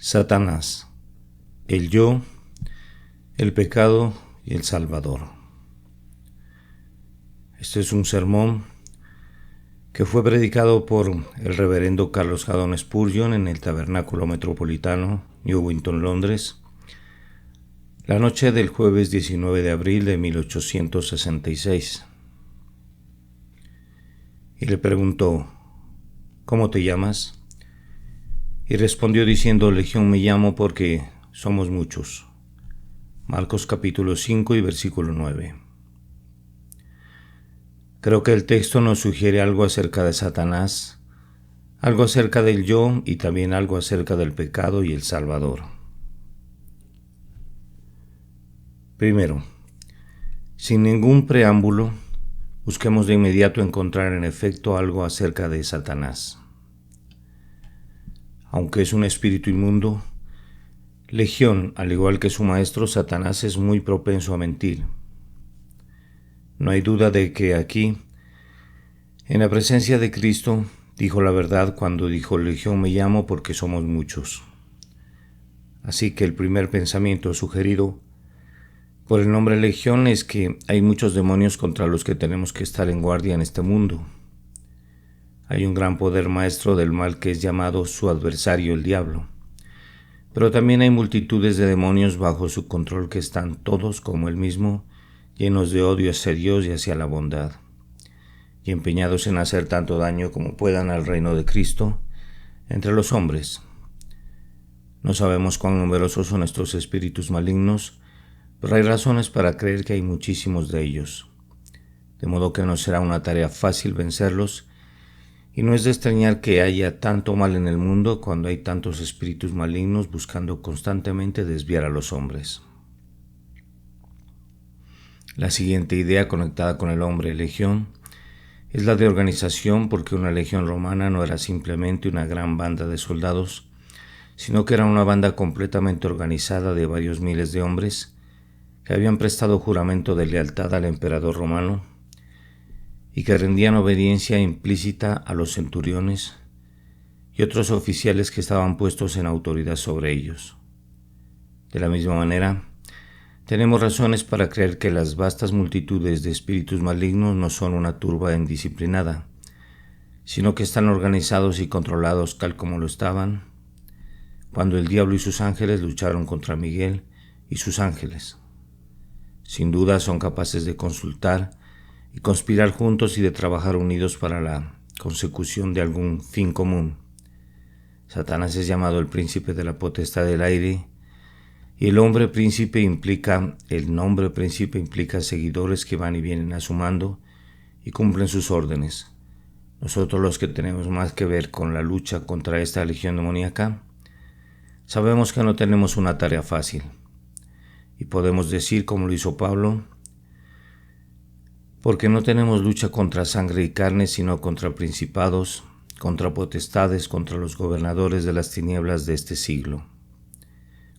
Satanás, el yo, el pecado y el Salvador. Este es un sermón que fue predicado por el reverendo Carlos Haddon Spurgeon en el Tabernáculo Metropolitano, Newington, Londres, la noche del jueves 19 de abril de 1866. Y le preguntó: ¿cómo te llamas? Y respondió diciendo: Legión me llamo porque somos muchos. Marcos capítulo 5 y versículo 9. Creo que el texto nos sugiere algo acerca de Satanás, algo acerca del yo y también algo acerca del pecado y el Salvador. Primero, sin ningún preámbulo, busquemos de inmediato encontrar en efecto algo acerca de Satanás. Aunque es un espíritu inmundo, Legión, al igual que su maestro Satanás, es muy propenso a mentir. No hay duda de que aquí, en la presencia de Cristo, dijo la verdad cuando dijo: Legión me llamo porque somos muchos. Así que el primer pensamiento sugerido por el nombre Legión es que hay muchos demonios contra los que tenemos que estar en guardia en este mundo. Hay un gran poder maestro del mal que es llamado su adversario, el diablo. Pero también hay multitudes de demonios bajo su control que están todos, como él mismo, llenos de odio hacia Dios y hacia la bondad, y empeñados en hacer tanto daño como puedan al reino de Cristo entre los hombres. No sabemos cuán numerosos son estos espíritus malignos, pero hay razones para creer que hay muchísimos de ellos, de modo que no será una tarea fácil vencerlos. Y no es de extrañar que haya tanto mal en el mundo cuando hay tantos espíritus malignos buscando constantemente desviar a los hombres. La siguiente idea conectada con el hombre legión es la de organización, porque una legión romana no era simplemente una gran banda de soldados, sino que era una banda completamente organizada de varios miles de hombres que habían prestado juramento de lealtad al emperador romano y que rendían obediencia implícita a los centuriones y otros oficiales que estaban puestos en autoridad sobre ellos. De la misma manera, tenemos razones para creer que las vastas multitudes de espíritus malignos no son una turba indisciplinada, sino que están organizados y controlados tal como lo estaban cuando el diablo y sus ángeles lucharon contra Miguel y sus ángeles. Sin duda son capaces de consultar y conspirar juntos y de trabajar unidos para la consecución de algún fin común. Satanás es llamado el príncipe de la potestad del aire, y el nombre príncipe implica seguidores que van y vienen a su mando y cumplen sus órdenes. Nosotros, los que tenemos más que ver con la lucha contra esta legión demoníaca, sabemos que no tenemos una tarea fácil, y podemos decir, como lo hizo Pablo: porque no tenemos lucha contra sangre y carne, sino contra principados, contra potestades, contra los gobernadores de las tinieblas de este siglo,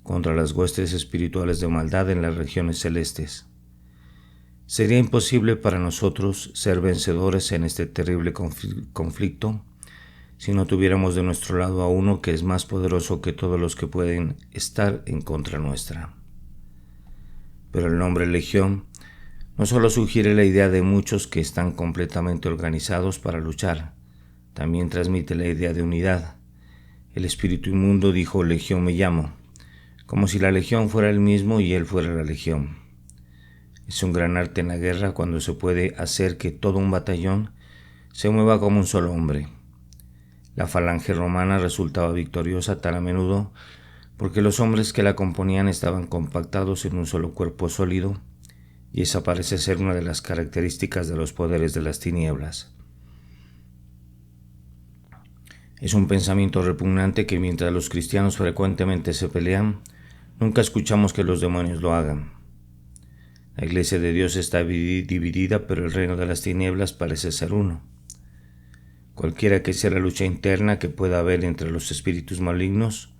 contra las huestes espirituales de maldad en las regiones celestes. Sería imposible para nosotros ser vencedores en este terrible conflicto si no tuviéramos de nuestro lado a uno que es más poderoso que todos los que pueden estar en contra nuestra. Pero el nombre Legión no solo sugiere la idea de muchos que están completamente organizados para luchar, también transmite la idea de unidad. El espíritu inmundo dijo: Legión me llamo, como si la legión fuera él mismo y él fuera la legión. Es un gran arte en la guerra cuando se puede hacer que todo un batallón se mueva como un solo hombre. La falange romana resultaba victoriosa tan a menudo porque los hombres que la componían estaban compactados en un solo cuerpo sólido, y esa parece ser una de las características de los poderes de las tinieblas. Es un pensamiento repugnante que mientras los cristianos frecuentemente se pelean, nunca escuchamos que los demonios lo hagan. La iglesia de Dios está dividida, pero el reino de las tinieblas parece ser uno. Cualquiera que sea la lucha interna que pueda haber entre los espíritus malignos,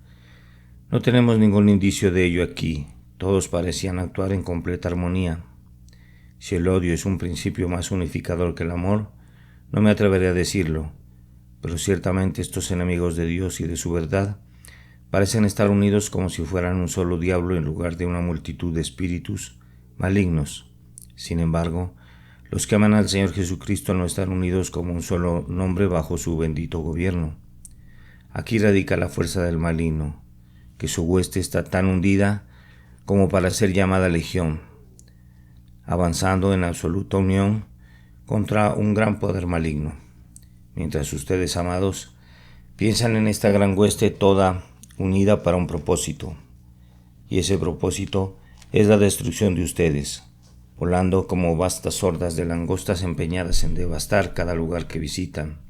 no tenemos ningún indicio de ello aquí. Todos parecían actuar en completa armonía. Si el odio es un principio más unificador que el amor, no me atreveré a decirlo, pero ciertamente estos enemigos de Dios y de su verdad parecen estar unidos como si fueran un solo diablo en lugar de una multitud de espíritus malignos. Sin embargo, los que aman al Señor Jesucristo no están unidos como un solo nombre bajo su bendito gobierno. Aquí radica la fuerza del maligno, que su hueste está tan hundida como para ser llamada legión, avanzando en absoluta unión contra un gran poder maligno. Mientras ustedes, amados, piensan en esta gran hueste toda unida para un propósito, y ese propósito es la destrucción de ustedes, volando como vastas hordas de langostas empeñadas en devastar cada lugar que visitan.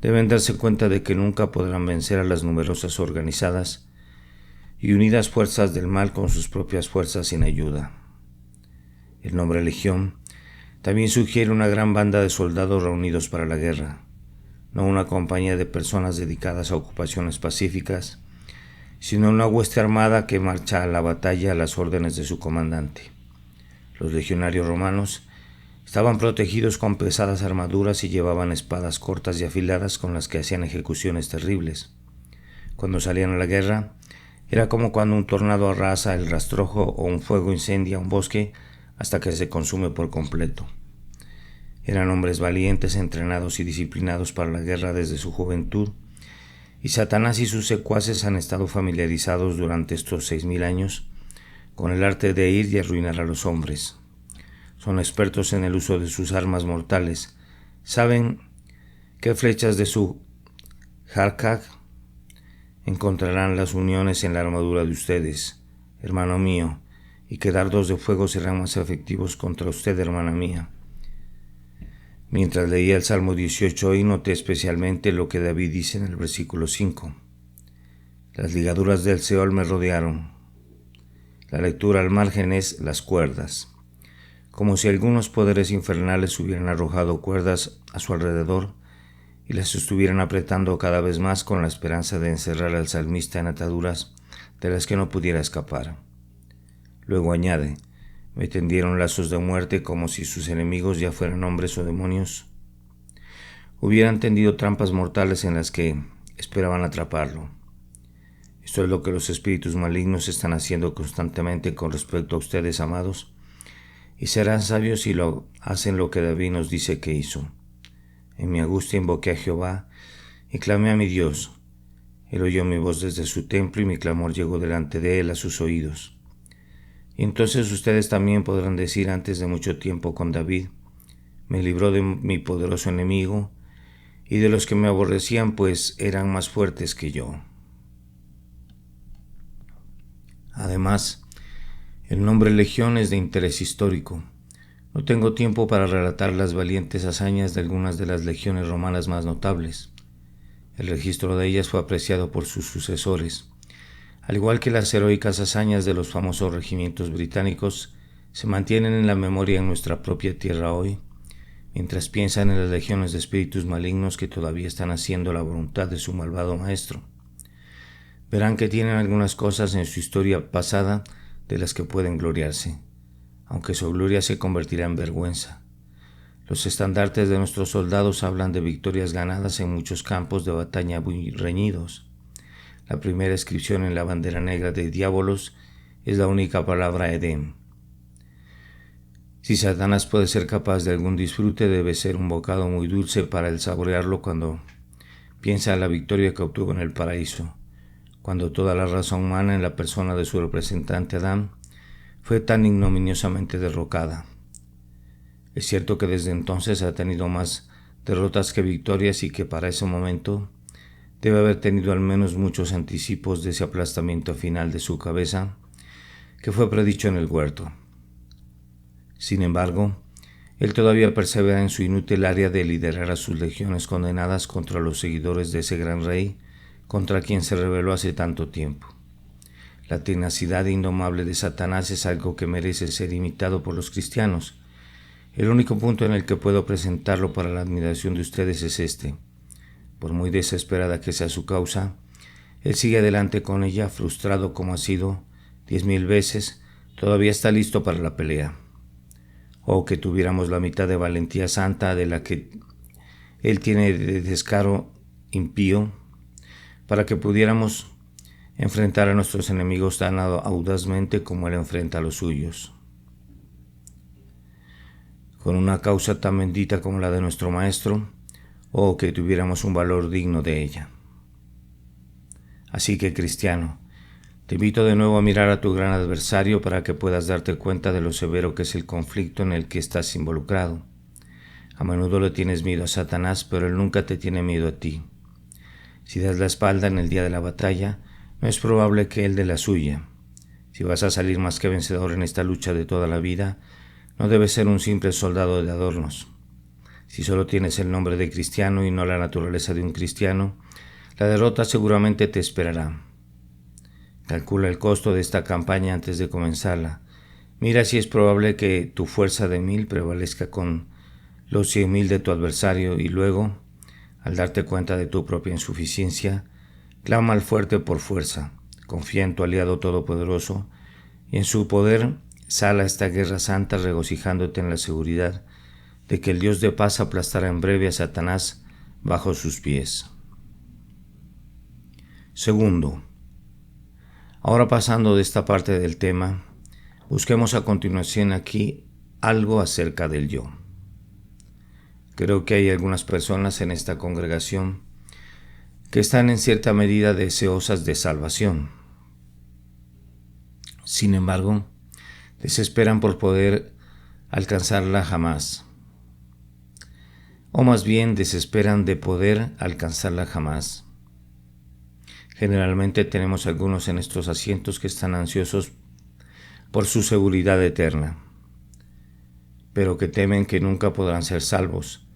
Deben darse cuenta de que nunca podrán vencer a las numerosas, organizadas y unidas fuerzas del mal con sus propias fuerzas sin ayuda. El nombre Legión también sugiere una gran banda de soldados reunidos para la guerra, no una compañía de personas dedicadas a ocupaciones pacíficas, sino una hueste armada que marcha a la batalla a las órdenes de su comandante. Los legionarios romanos estaban protegidos con pesadas armaduras y llevaban espadas cortas y afiladas con las que hacían ejecuciones terribles. Cuando salían a la guerra, era como cuando un tornado arrasa el rastrojo o un fuego incendia un bosque hasta que se consume por completo. Eran hombres valientes, entrenados y disciplinados para la guerra desde su juventud, y Satanás y sus secuaces han estado familiarizados durante estos 6000 años con el arte de ir y arruinar a los hombres. Son expertos en el uso de sus armas mortales. Saben qué flechas de su Harkag encontrarán las uniones en la armadura de ustedes, hermano mío, y qué dardos de fuego serán más efectivos contra usted, hermana mía. Mientras leía el Salmo 18 hoy, noté especialmente lo que David dice en el versículo 5. Las ligaduras del Seol me rodearon. La lectura al margen es las cuerdas, como si algunos poderes infernales hubieran arrojado cuerdas a su alrededor y las estuvieran apretando cada vez más con la esperanza de encerrar al salmista en ataduras de las que no pudiera escapar. Luego añade, me tendieron lazos de muerte como si sus enemigos ya fueran hombres o demonios. Hubieran tendido trampas mortales en las que esperaban atraparlo. Esto es lo que los espíritus malignos están haciendo constantemente con respecto a ustedes, amados, y serán sabios si lo hacen lo que David nos dice que hizo. En mi angustia invoqué a Jehová y clamé a mi Dios. Él oyó mi voz desde su templo y mi clamor llegó delante de él a sus oídos. Y entonces ustedes también podrán decir antes de mucho tiempo con David, me libró de mi poderoso enemigo y de los que me aborrecían, pues eran más fuertes que yo. Además, el nombre Legión es de interés histórico. No tengo tiempo para relatar las valientes hazañas de algunas de las legiones romanas más notables. El registro de ellas fue apreciado por sus sucesores. Al igual que las heroicas hazañas de los famosos regimientos británicos, se mantienen en la memoria en nuestra propia tierra hoy, mientras piensan en las legiones de espíritus malignos que todavía están haciendo la voluntad de su malvado maestro. Verán que tienen algunas cosas en su historia pasada de las que pueden gloriarse, aunque su gloria se convertirá en vergüenza. Los estandartes de nuestros soldados hablan de victorias ganadas en muchos campos de batalla muy reñidos. La primera inscripción en la bandera negra de Diabolos es la única palabra Edén. Si Satanás puede ser capaz de algún disfrute, debe ser un bocado muy dulce para él saborearlo cuando piensa en la victoria que obtuvo en el paraíso, cuando toda la raza humana en la persona de su representante Adán fue tan ignominiosamente derrocada. Es cierto que desde entonces ha tenido más derrotas que victorias y que para ese momento debe haber tenido al menos muchos anticipos de ese aplastamiento final de su cabeza que fue predicho en el huerto. Sin embargo, él todavía persevera en su inútil área de liderar a sus legiones condenadas contra los seguidores de ese gran rey contra quien se rebeló hace tanto tiempo. La tenacidad indomable de Satanás es algo que merece ser imitado por los cristianos. El único punto en el que puedo presentarlo para la admiración de ustedes es este. Por muy desesperada que sea su causa, él sigue adelante con ella, frustrado como ha sido 10,000 veces, todavía está listo para la pelea. Oh, que tuviéramos la mitad de valentía santa de la que él tiene de descaro impío, para que pudiéramos enfrentar a nuestros enemigos tan audazmente como Él enfrenta a los suyos. Con una causa tan bendita como la de nuestro Maestro, o que tuviéramos un valor digno de ella. Así que, cristiano, te invito de nuevo a mirar a tu gran adversario para que puedas darte cuenta de lo severo que es el conflicto en el que estás involucrado. A menudo le tienes miedo a Satanás, pero él nunca te tiene miedo a ti. Si das la espalda en el día de la batalla, no es probable que él dé la suya. Si vas a salir más que vencedor en esta lucha de toda la vida, no debes ser un simple soldado de adornos. Si solo tienes el nombre de cristiano y no la naturaleza de un cristiano, la derrota seguramente te esperará. Calcula el costo de esta campaña antes de comenzarla. Mira si es probable que tu fuerza de 1000 prevalezca con los 100.000 de tu adversario y luego, al darte cuenta de tu propia insuficiencia, clama al fuerte por fuerza, confía en tu aliado todopoderoso y en su poder sal a esta guerra santa regocijándote en la seguridad de que el Dios de paz aplastará en breve a Satanás bajo sus pies. Segundo, ahora pasando de esta parte del tema, busquemos a continuación aquí algo acerca del yo. Creo que hay algunas personas en esta congregación que están en cierta medida deseosas de salvación. Sin embargo, desesperan por poder alcanzarla jamás. O más bien desesperan de poder alcanzarla jamás. Generalmente tenemos algunos en estos asientos que están ansiosos por su seguridad eterna, pero que temen que nunca podrán ser salvos.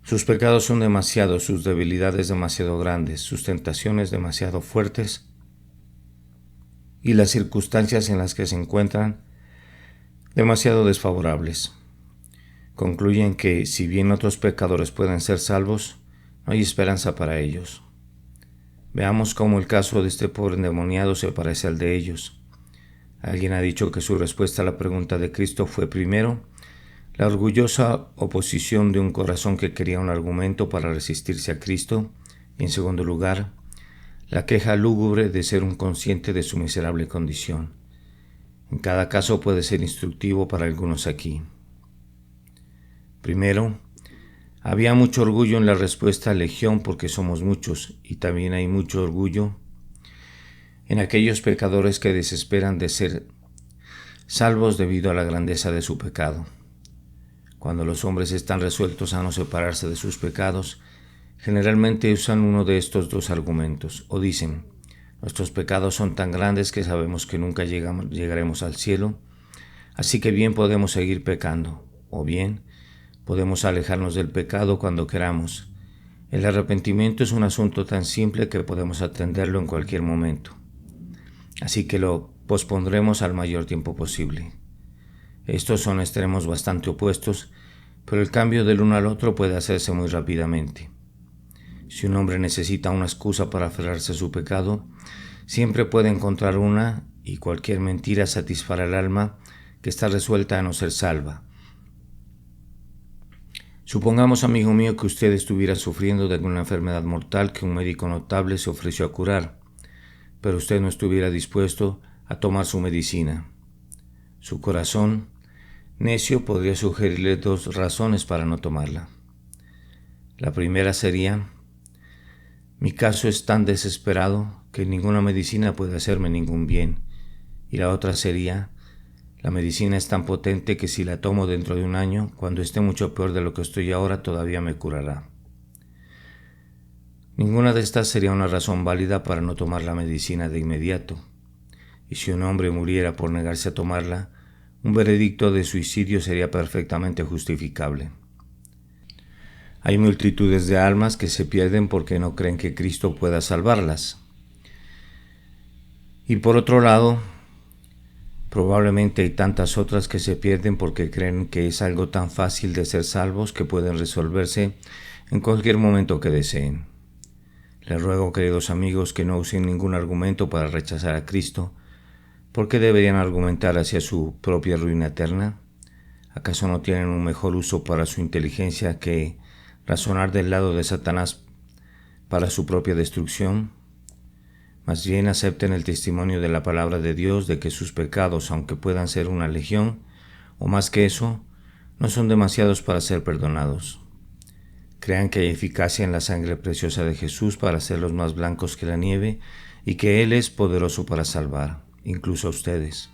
Sus pecados son demasiados, sus debilidades demasiado grandes, sus tentaciones demasiado fuertes y las circunstancias en las que se encuentran demasiado desfavorables. Concluyen que, si bien otros pecadores pueden ser salvos, no hay esperanza para ellos. Veamos cómo el caso de este pobre endemoniado se parece al de ellos. Alguien ha dicho que su respuesta a la pregunta de Cristo fue primero, la orgullosa oposición de un corazón que quería un argumento para resistirse a Cristo, y en segundo lugar, la queja lúgubre de ser un consciente de su miserable condición. En cada caso puede ser instructivo para algunos aquí. Primero, había mucho orgullo en la respuesta legión porque somos muchos, y también hay mucho orgullo en aquellos pecadores que desesperan de ser salvos debido a la grandeza de su pecado. Cuando los hombres están resueltos a no separarse de sus pecados, generalmente usan uno de estos dos argumentos, o dicen, nuestros pecados son tan grandes que sabemos que nunca llegaremos al cielo, así que bien podemos seguir pecando, o bien, podemos alejarnos del pecado cuando queramos. El arrepentimiento es un asunto tan simple que podemos atenderlo en cualquier momento, así que lo pospondremos al mayor tiempo posible. Estos son extremos bastante opuestos, pero el cambio del uno al otro puede hacerse muy rápidamente. Si un hombre necesita una excusa para aferrarse a su pecado, siempre puede encontrar una, y cualquier mentira satisfará el alma que está resuelta a no ser salva. Supongamos, amigo mío, que usted estuviera sufriendo de alguna enfermedad mortal que un médico notable se ofreció a curar, pero usted no estuviera dispuesto a tomar su medicina. Su corazón necio podría sugerirle dos razones para no tomarla. La primera sería, mi caso es tan desesperado que ninguna medicina puede hacerme ningún bien. Y la otra sería, la medicina es tan potente que si la tomo dentro de un año, cuando esté mucho peor de lo que estoy ahora, todavía me curará. Ninguna de estas sería una razón válida para no tomar la medicina de inmediato. Y si un hombre muriera por negarse a tomarla, un veredicto de suicidio sería perfectamente justificable. Hay multitudes de almas que se pierden porque no creen que Cristo pueda salvarlas. Y por otro lado, probablemente hay tantas otras que se pierden porque creen que es algo tan fácil de ser salvos que pueden resolverse en cualquier momento que deseen. Les ruego, queridos amigos, que no usen ningún argumento para rechazar a Cristo. ¿Por qué deberían argumentar hacia su propia ruina eterna? ¿Acaso no tienen un mejor uso para su inteligencia que razonar del lado de Satanás para su propia destrucción? Más bien acepten el testimonio de la palabra de Dios de que sus pecados, aunque puedan ser una legión, o más que eso, no son demasiados para ser perdonados. Crean que hay eficacia en la sangre preciosa de Jesús para hacerlos más blancos que la nieve y que Él es poderoso para salvar, incluso a ustedes,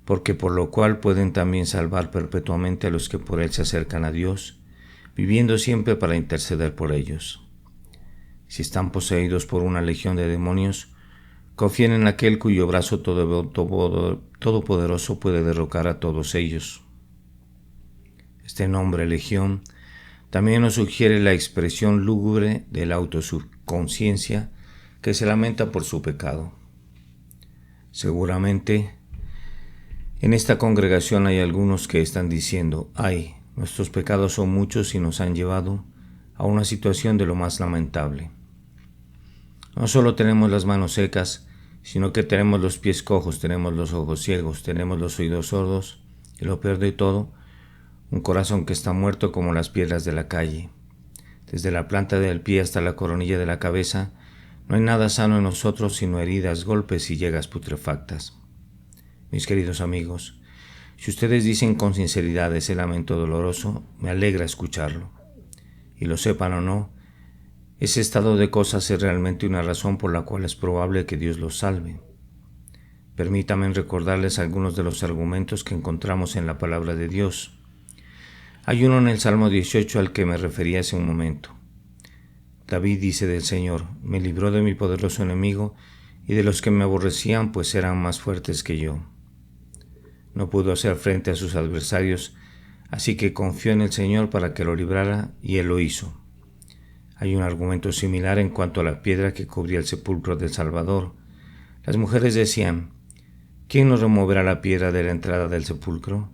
porque por lo cual pueden también salvar perpetuamente a los que por Él se acercan a Dios, viviendo siempre para interceder por ellos. Si están poseídos por una legión de demonios, confíen en aquel cuyo brazo todopoderoso puede derrocar a todos ellos. Este nombre, legión, también nos sugiere la expresión lúgubre de la autosubconsciencia que se lamenta por su pecado. Seguramente, en esta congregación hay algunos que están diciendo: «Ay, nuestros pecados son muchos y nos han llevado a una situación de lo más lamentable. No solo tenemos las manos secas, sino que tenemos los pies cojos, tenemos los ojos ciegos, tenemos los oídos sordos y lo peor de todo, un corazón que está muerto como las piedras de la calle. Desde la planta del pie hasta la coronilla de la cabeza, no hay nada sano en nosotros sino heridas, golpes y llagas putrefactas». Mis queridos amigos, si ustedes dicen con sinceridad ese lamento doloroso, me alegra escucharlo. Y lo sepan o no, ese estado de cosas es realmente una razón por la cual es probable que Dios los salve. Permítanme recordarles algunos de los argumentos que encontramos en la palabra de Dios. Hay uno en el Salmo 18 al que me refería hace un momento. David dice del Señor: «Me libró de mi poderoso enemigo y de los que me aborrecían, pues eran más fuertes que yo». No pudo hacer frente a sus adversarios, así que confió en el Señor para que lo librara, y Él lo hizo. Hay un argumento similar en cuanto a la piedra que cubría el sepulcro del Salvador. Las mujeres decían: «¿Quién nos removerá la piedra de la entrada del sepulcro?».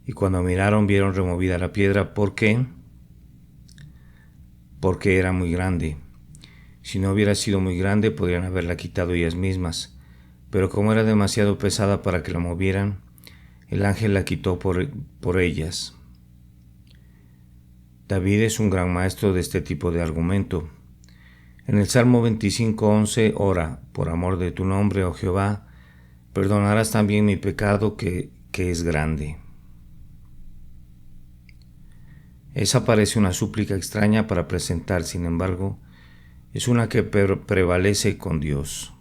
Y cuando miraron, vieron removida la piedra. ¿Por qué? Porque era muy grande. Si no hubiera sido muy grande, podrían haberla quitado ellas mismas, pero como era demasiado pesada para que la movieran, el ángel la quitó por ellas. David es un gran maestro de este tipo de argumento. En el Salmo 25:11 ora: «Por amor de tu nombre, oh Jehová, perdonarás también mi pecado que es grande». Esa parece una súplica extraña para presentar, sin embargo, es una que prevalece con Dios.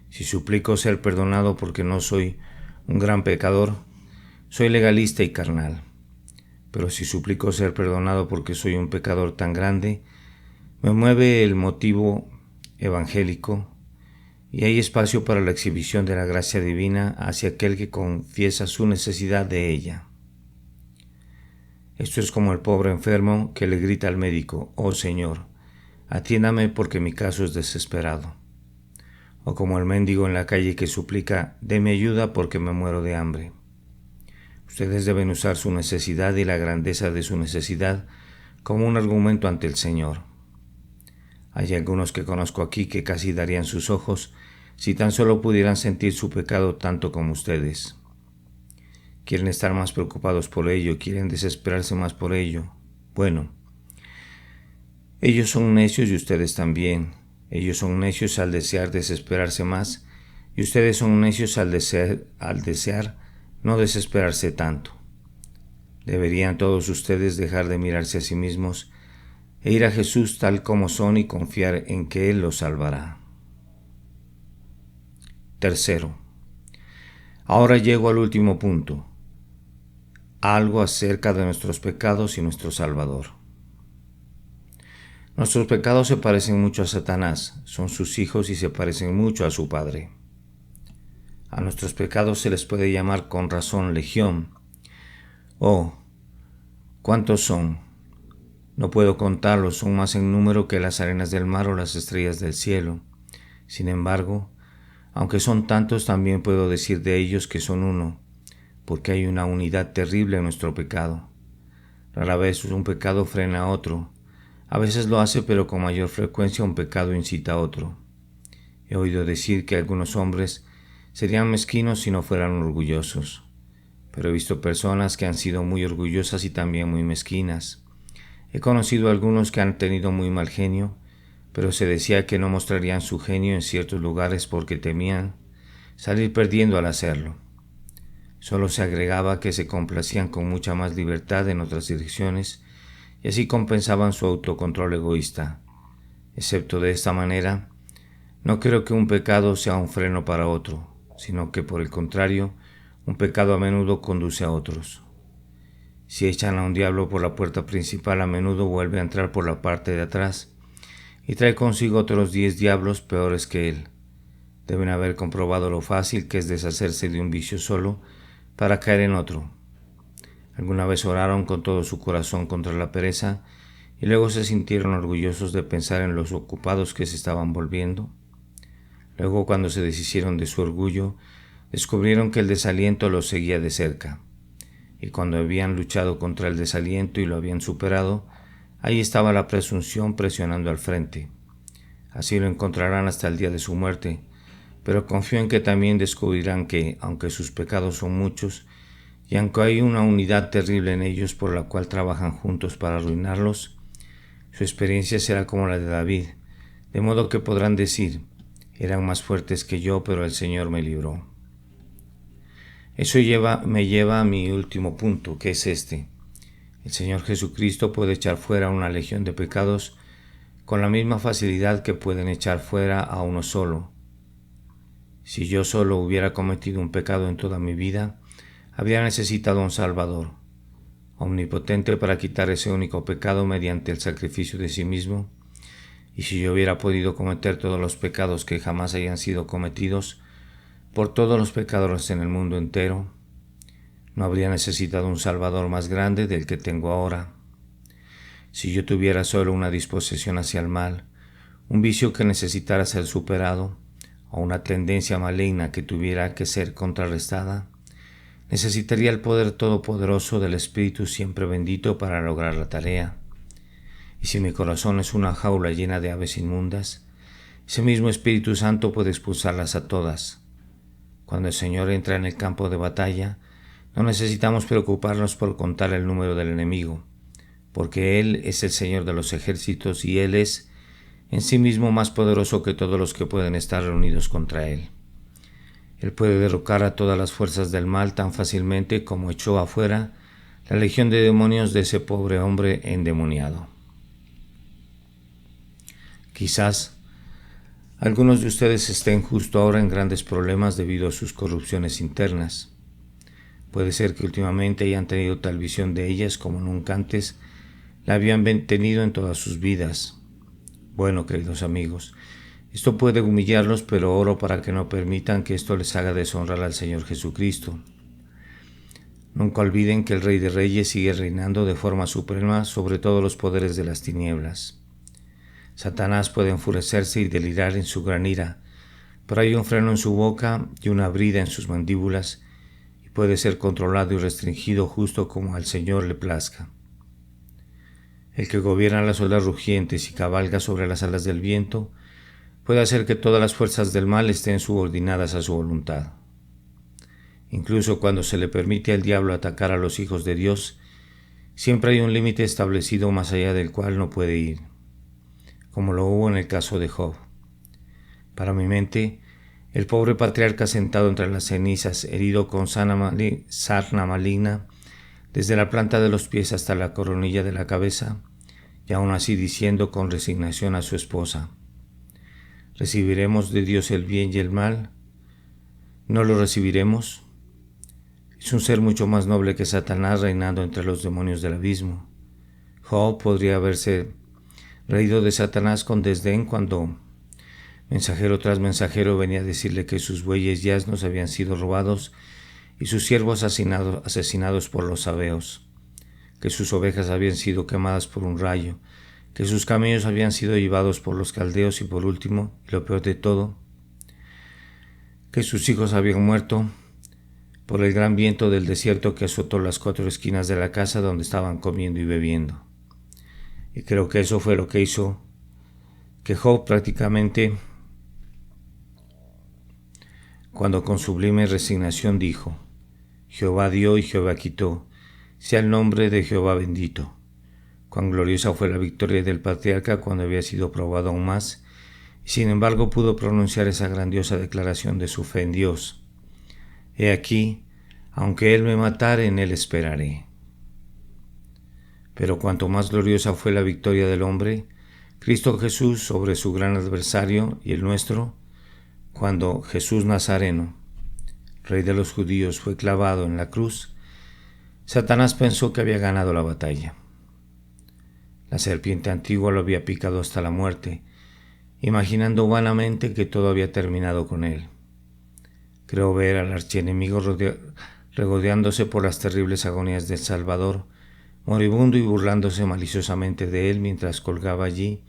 Si suplico ser perdonado porque no soy un gran pecador, soy legalista y carnal. Pero si suplico ser perdonado porque soy un pecador tan grande, me mueve el motivo evangélico y hay espacio para la exhibición de la gracia divina hacia aquel que confiesa su necesidad de ella. Esto es como el pobre enfermo que le grita al médico: «Oh Señor, atiéndame porque mi caso es desesperado». O como el mendigo en la calle que suplica: «Deme ayuda porque me muero de hambre». Ustedes deben usar su necesidad y la grandeza de su necesidad como un argumento ante el Señor. Hay algunos que conozco aquí que casi darían sus ojos si tan solo pudieran sentir su pecado tanto como ustedes. Quieren estar más preocupados por ello, quieren desesperarse más por ello. Bueno, ellos son necios y ustedes también. Ellos son necios al desear desesperarse más y ustedes son necios al desear no desesperarse tanto. Deberían todos ustedes dejar de mirarse a sí mismos e ir a Jesús tal como son y confiar en que Él los salvará. Tercero, ahora llego al último punto. Algo acerca de nuestros pecados y nuestro Salvador. Nuestros pecados se parecen mucho a Satanás, son sus hijos y se parecen mucho a su padre. A nuestros pecados se les puede llamar con razón legión. Oh, ¿cuántos son? No puedo contarlos, son más en número que las arenas del mar o las estrellas del cielo. Sin embargo, aunque son tantos, también puedo decir de ellos que son uno, porque hay una unidad terrible en nuestro pecado. Rara vez un pecado frena a otro. A veces lo hace, pero con mayor frecuencia un pecado incita a otro. He oído decir que algunos hombres serían mezquinos si no fueran orgullosos, pero he visto personas que han sido muy orgullosas y también muy mezquinas. He conocido a algunos que han tenido muy mal genio, pero se decía que no mostrarían su genio en ciertos lugares porque temían salir perdiendo al hacerlo. Solo se agregaba que se complacían con mucha más libertad en otras direcciones y así compensaban su autocontrol egoísta. Excepto de esta manera, no creo que un pecado sea un freno para otro, sino que por el contrario, un pecado a menudo conduce a otros. Si echan a un diablo por la puerta principal, a menudo vuelve a entrar por la parte de atrás y trae consigo otros 10 diablos peores que él. Deben haber comprobado lo fácil que es deshacerse de un vicio solo para caer en otro. Alguna vez oraron con todo su corazón contra la pereza y luego se sintieron orgullosos de pensar en los ocupados que se estaban volviendo. Luego, cuando se deshicieron de su orgullo, descubrieron que el desaliento los seguía de cerca. Y cuando habían luchado contra el desaliento y lo habían superado, ahí estaba la presunción presionando al frente. Así lo encontrarán hasta el día de su muerte, pero confío en que también descubrirán que, aunque sus pecados son muchos, y aunque hay una unidad terrible en ellos por la cual trabajan juntos para arruinarlos, su experiencia será como la de David, de modo que podrán decir: eran más fuertes que yo, pero el Señor me libró. Eso me lleva a mi último punto, que es este. El Señor Jesucristo puede echar fuera una legión de pecados con la misma facilidad que pueden echar fuera a uno solo. Si yo solo hubiera cometido un pecado en toda mi vida, habría necesitado un Salvador, omnipotente para quitar ese único pecado mediante el sacrificio de sí mismo. Y si yo hubiera podido cometer todos los pecados que jamás hayan sido cometidos por todos los pecadores en el mundo entero, no habría necesitado un Salvador más grande del que tengo ahora. Si yo tuviera solo una disposición hacia el mal, un vicio que necesitara ser superado, o una tendencia maligna que tuviera que ser contrarrestada, necesitaría el poder todopoderoso del Espíritu siempre bendito para lograr la tarea. Y si mi corazón es una jaula llena de aves inmundas, ese mismo Espíritu Santo puede expulsarlas a todas. Cuando el Señor entra en el campo de batalla, no necesitamos preocuparnos por contar el número del enemigo, porque Él es el Señor de los ejércitos y Él es en sí mismo más poderoso que todos los que pueden estar reunidos contra Él. Él puede derrocar a todas las fuerzas del mal tan fácilmente como echó afuera la legión de demonios de ese pobre hombre endemoniado. Quizás algunos de ustedes estén justo ahora en grandes problemas debido a sus corrupciones internas. Puede ser que últimamente hayan tenido tal visión de ellas como nunca antes la habían tenido en todas sus vidas. Bueno, queridos amigos, esto puede humillarlos, pero oro para que no permitan que esto les haga deshonrar al Señor Jesucristo. Nunca olviden que el Rey de Reyes sigue reinando de forma suprema sobre todos los poderes de las tinieblas. Satanás puede enfurecerse y delirar en su gran ira, pero hay un freno en su boca y una brida en sus mandíbulas, y puede ser controlado y restringido justo como al Señor le plazca. El que gobierna las olas rugientes y cabalga sobre las alas del viento puede hacer que todas las fuerzas del mal estén subordinadas a su voluntad. Incluso cuando se le permite al diablo atacar a los hijos de Dios, siempre hay un límite establecido más allá del cual no puede ir, como lo hubo en el caso de Job. Para mi mente, el pobre patriarca sentado entre las cenizas, herido con sarna maligna, desde la planta de los pies hasta la coronilla de la cabeza, y aún así diciendo con resignación a su esposa: ¿recibiremos de Dios el bien y el mal? ¿No lo recibiremos? Es un ser mucho más noble que Satanás reinando entre los demonios del abismo. Job podría haberse reído de Satanás con desdén cuando mensajero tras mensajero venía a decirle que sus bueyes y asnos habían sido robados y sus siervos asesinados por los sabeos, que sus ovejas habían sido quemadas por un rayo, que sus camellos habían sido llevados por los caldeos y por último, y lo peor de todo, que sus hijos habían muerto por el gran viento del desierto que azotó las 4 esquinas de la casa donde estaban comiendo y bebiendo. Y creo que eso fue lo que hizo que Job prácticamente, cuando con sublime resignación dijo: Jehová dio y Jehová quitó, sea el nombre de Jehová bendito. Cuán gloriosa fue la victoria del patriarca cuando había sido probado aún más, y sin embargo pudo pronunciar esa grandiosa declaración de su fe en Dios. He aquí, aunque Él me matare, en Él esperaré. Pero cuanto más gloriosa fue la victoria del hombre, Cristo Jesús, sobre su gran adversario y el nuestro, cuando Jesús Nazareno, Rey de los judíos, fue clavado en la cruz, Satanás pensó que había ganado la batalla. La serpiente antigua lo había picado hasta la muerte, imaginando vanamente que todo había terminado con él. Creo ver al archienemigo regodeándose por las terribles agonías del Salvador, moribundo y burlándose maliciosamente de él mientras colgaba allí,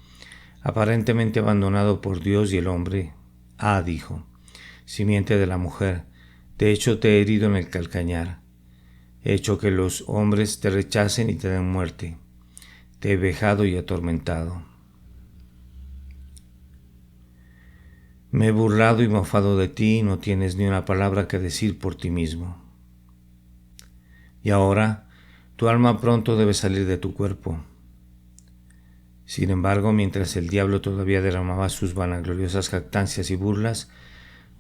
aparentemente abandonado por Dios y el hombre. Ah, dijo, simiente de la mujer, de hecho te he herido en el calcañar. He hecho que los hombres te rechacen y te den muerte. Te he vejado y atormentado. Me he burlado y mofado de ti y no tienes ni una palabra que decir por ti mismo. Y ahora tu alma pronto debe salir de tu cuerpo. Sin embargo, mientras el diablo todavía derramaba sus vanagloriosas jactancias y burlas,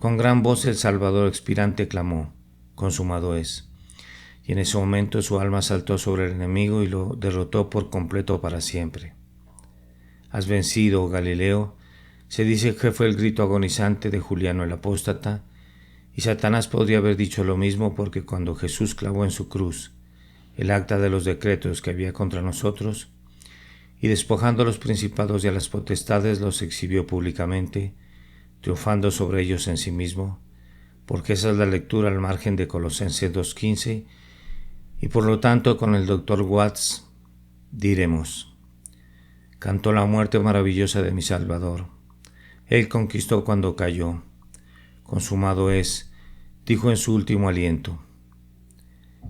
con gran voz el Salvador expirante clamó, consumado es. Y en ese momento su alma saltó sobre el enemigo y lo derrotó por completo para siempre. Has vencido, Galileo. Se dice que fue el grito agonizante de Juliano el apóstata, y Satanás podría haber dicho lo mismo porque cuando Jesús clavó en su cruz el acta de los decretos que había contra nosotros, y despojando a los principados y a las potestades los exhibió públicamente, triunfando sobre ellos en sí mismo, porque esa es la lectura al margen de Colosenses 2:15, y por lo tanto con el Dr. Watts diremos, cantó la muerte maravillosa de mi Salvador. Él conquistó cuando cayó. Consumado es, dijo en su último aliento.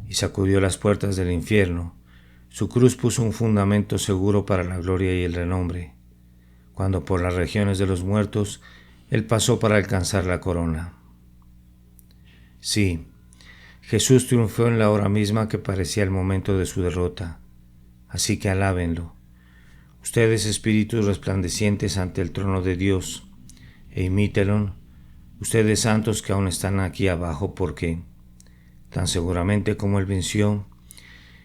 Y sacudió las puertas del infierno. Su cruz puso un fundamento seguro para la gloria y el renombre. Cuando por las regiones de los muertos, Él pasó para alcanzar la corona. Sí, Jesús triunfó en la hora misma que parecía el momento de su derrota. Así que alábenlo. Ustedes espíritus resplandecientes ante el trono de Dios, e imítenlo, ustedes santos que aún están aquí abajo, porque, tan seguramente como Él venció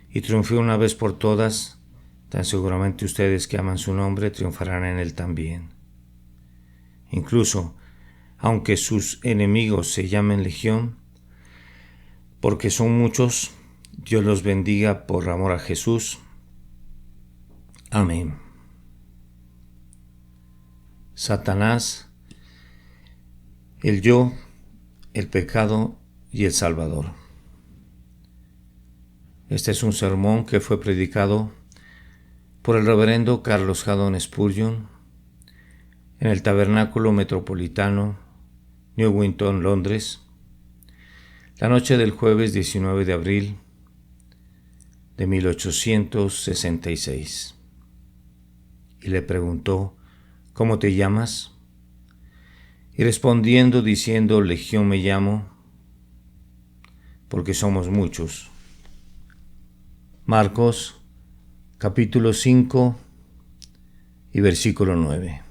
y triunfó una vez por todas, tan seguramente ustedes que aman su nombre triunfarán en Él también. Incluso, aunque sus enemigos se llamen legión, porque son muchos, Dios los bendiga por amor a Jesús. Amén. Satanás, el yo, el pecado y el Salvador. Este es un sermón que fue predicado por el reverendo Carlos Haddon Spurgeon en el Tabernáculo Metropolitano, Newington, Londres, la noche del jueves 19 de abril de 1866. Y le preguntó, ¿cómo te llamas? Y respondiendo diciendo, Legión me llamo, porque somos muchos. Marcos, capítulo 5 y versículo 9.